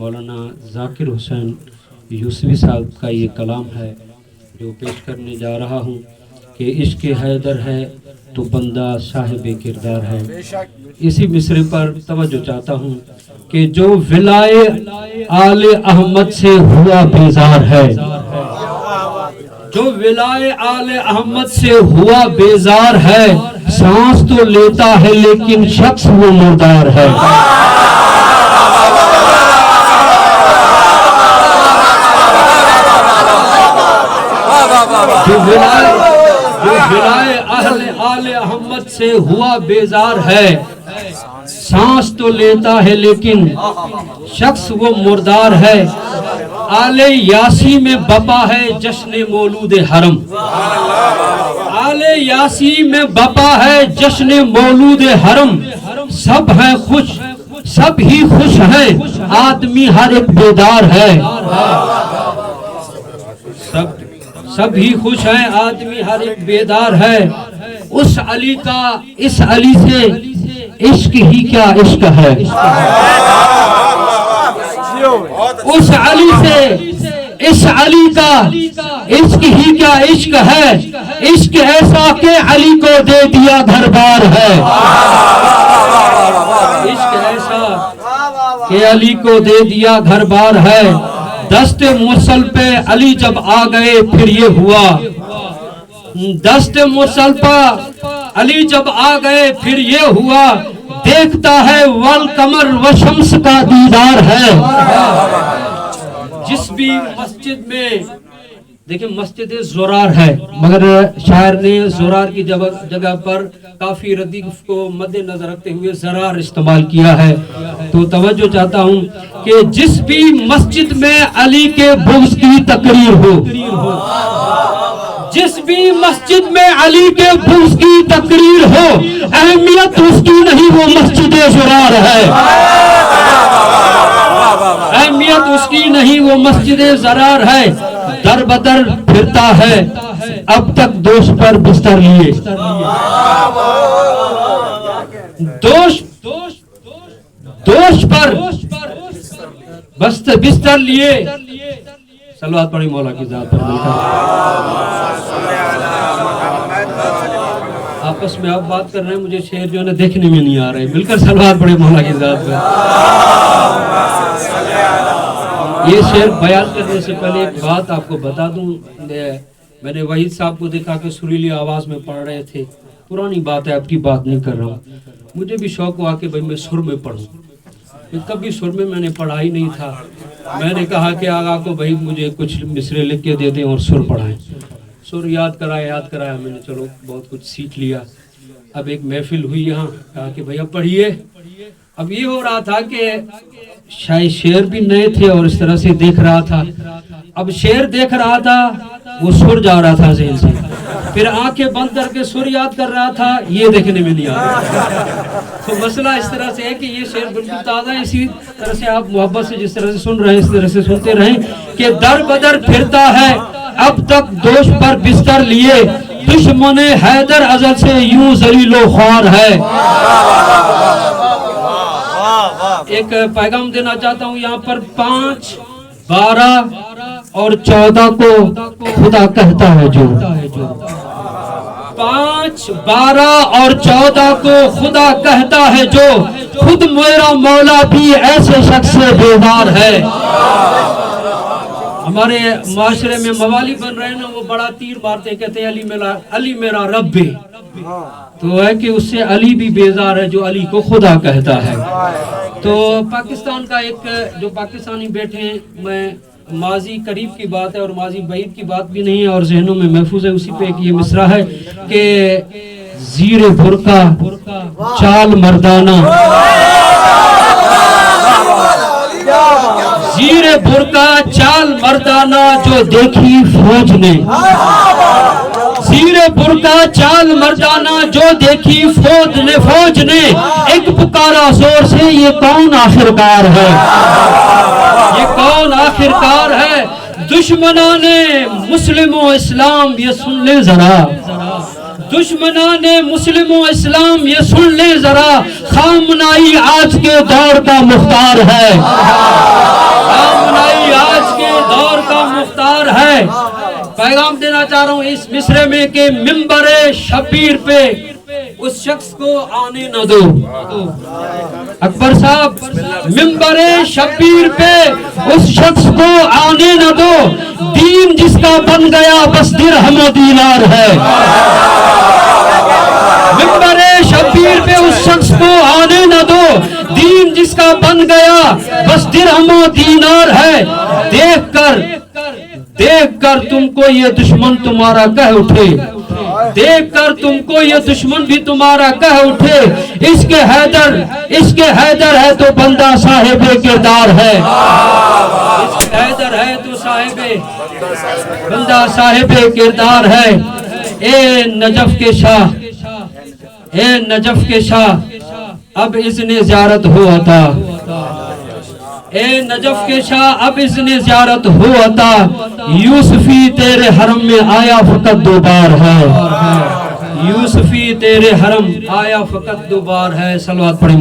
مولانا ذاکر حسین یوسفی صاحب کا یہ کلام ہے جو پیش کرنے جا رہا ہوں کہ عشق حیدر ہے تو بندہ صاحب کردار ہے. اسی مصرے پر توجہ چاہتا ہوں کہ جو ولائے آل احمد سے ہوا بیزار ہے، جو ولائے آل احمد سے ہوا بیزار ہے، سانس تو لیتا ہے لیکن شخص وہ مردار ہے. جو ولائے آل احمد سے ہوا بیزار ہے، سانس تو لیتا ہے لیکن شخص وہ مردار ہے. آل یاسی میں بپا ہے جشن مولود حرم، آل یاسی میں بپا ہے جشن مولود حرم. سب ہیں خوش، سب ہی خوش ہیں، آدمی ہر ایک بیدار ہے. سب ہی خوش ہیں، آدمی ہر ایک بیدار ہے. اس علی کا اس علی سے عشق ہی کیا عشق ہے. اس علی سے اس علی کا عشق ہی کیا عشق ہے. عشق ایسا کہ علی کو دے دیا گھر بار ہے. عشق ایسا کہ علی کو دے دیا گھر بار ہے. دست مرسل پہ علی جب آ گئے پھر یہ ہوا، دست مرسل پہ علی جب آ گئے پھر یہ ہوا. دیکھتا ہے والقمر و شمس کا دیدار ہے. جس بھی مسجد میں دیکھیں مسجد زرار ہے، مگر شاعر نے زرار کی جگہ پر کافی ردیف کو مد نظر رکھتے ہوئے زرار استعمال کیا ہے. تو توجہ چاہتا ہوں کہ جس بھی مسجد میں علی کے بغض کی تقریر ہو، جس بھی مسجد میں علی کے بغض کی تقریر ہو، اہمیت اس کی نہیں، وہ مسجد زرار ہے. اہمیت اس کی نہیں، وہ مسجد زرار ہے. در بدر پھرتا ہے اب تک دوش پر بستر لیے، دوش پر بستر لیے. صلوات پڑھی مولا کی ذات پر مل کر. آپس میں آپ بات کر رہے ہیں، مجھے شعر جو ہے دیکھنے میں نہیں آ رہے. مل کر صلوات پڑھی مولا کی ذات پر. یہ شعر بیان کرنے سے پہلے ایک بات آپ کو بتا دوں. میں نے وحید صاحب کو دیکھا کہ سریلی آواز میں پڑھ رہے تھے. پرانی بات ہے، اب کی بات نہیں کر رہا ہوں. مجھے بھی شوق ہوا کہ بھئی میں سر میں پڑھوں. کبھی سر میں نے پڑھا ہی نہیں تھا. میں نے کہا کہ آقا کو بھئی مجھے کچھ مصرے لکھ کے دے دیں اور سر پڑھائیں. سر یاد کرایا میں نے. چلو بہت کچھ سیکھ لیا. اب ایک محفل ہوئی یہاں، کہا کہ بھئی اب پڑھیے. اب یہ ہو رہا تھا کہ شاید شعر بھی نئے تھے اور اس طرح سے دیکھ رہا تھا. اب شعر دیکھ رہا تھا، وہ سر جا رہا تھا ذہن سے. پھر آنکھیں بند کر کے سر یاد کر رہا تھا، یہ دیکھنے میں نہیں آ رہا. تو مسئلہ اس طرح سے ہے کہ یہ شعر بالکل تازہ ہے. اسی طرح سے آپ محبت سے جس طرح سے سن رہے ہیں اس طرح سے سنتے رہیں کہ در بدر پھرتا ہے اب تک دوش پر بستر لیے. دشمن حیدر ازل سے یوں ذلیل و خوار ہے. ایک پیغام دینا چاہتا ہوں یہاں پر. 5، 12 اور 14 کو خدا کہتا ہے جو. 5، 12 اور 14 کو خدا کہتا ہے جو. خود میرا مولا بھی ایسے شخص سے بیدار ہے. ہمارے معاشرے میں موالی بن رہے ہیں نا، وہ بڑا تیر مارتے کہتے ہیں علی میرا رب ہے. تو ہے کہ اس سے علی بھی بیزار ہے جو علی کو خدا کہتا ہے. تو پاکستان کا ایک جو پاکستانی بیٹھے ہیں، میں ماضی قریب کی بات ہے اور ماضی بعید کی بات بھی نہیں ہے اور ذہنوں میں محفوظ ہے. اسی پہ ایک یہ مصرع ہے کہ زیر برقع چال مردانہ، زیر برقع چال مردانہ جو دیکھی فوج نے. زیر برقع چال مردانہ جو دیکھی فوج نے. ایک پکارا زور سے یہ کون آخرکار ہے، یہ کون آخرکار ہے. دشمنان مسلم و اسلام یہ سن لے ذرا، دشمنان مسلم و اسلام یہ سن لے ذرا. خامنائی آج کے دور کا مختار ہے. پیغام دینا چاہ رہا ہوں اس مصرے میں کہ منبر شبیر پہ اس شخص کو آنے نہ دو. اکبر صاحب منبر شبیر پہ اس شخص کو آنے نہ دو. دین جس کا بن گیا بس درہم و دینار ہے. منبر شبیر پہ اس شخص کو آنے نہ دو. دین جس کا بن گیا بس درہم و دینار ہے. دیکھ کر تم کو یہ دشمن تمہارا کہہ اٹھے. دیکھ کر تم کو یہ دشمن بھی تمہارا کہہ اٹھے. اس کے حیدر ہے تو بندہ صاحب کردار ہے. اس کے حیدر ہے تو بندہ صاحب کردار ہے. اے نجف کے شاہ اب اذن زیارت ہو عطا. اے نجف کے شاہ اب اذن زیارت ہو عطا. یوسفی تیرے حرم میں آیا فقط 2 بار ہے. یوسفی تیرے حرم آیا فقط 2 بار ہے. صلوات پڑھیں.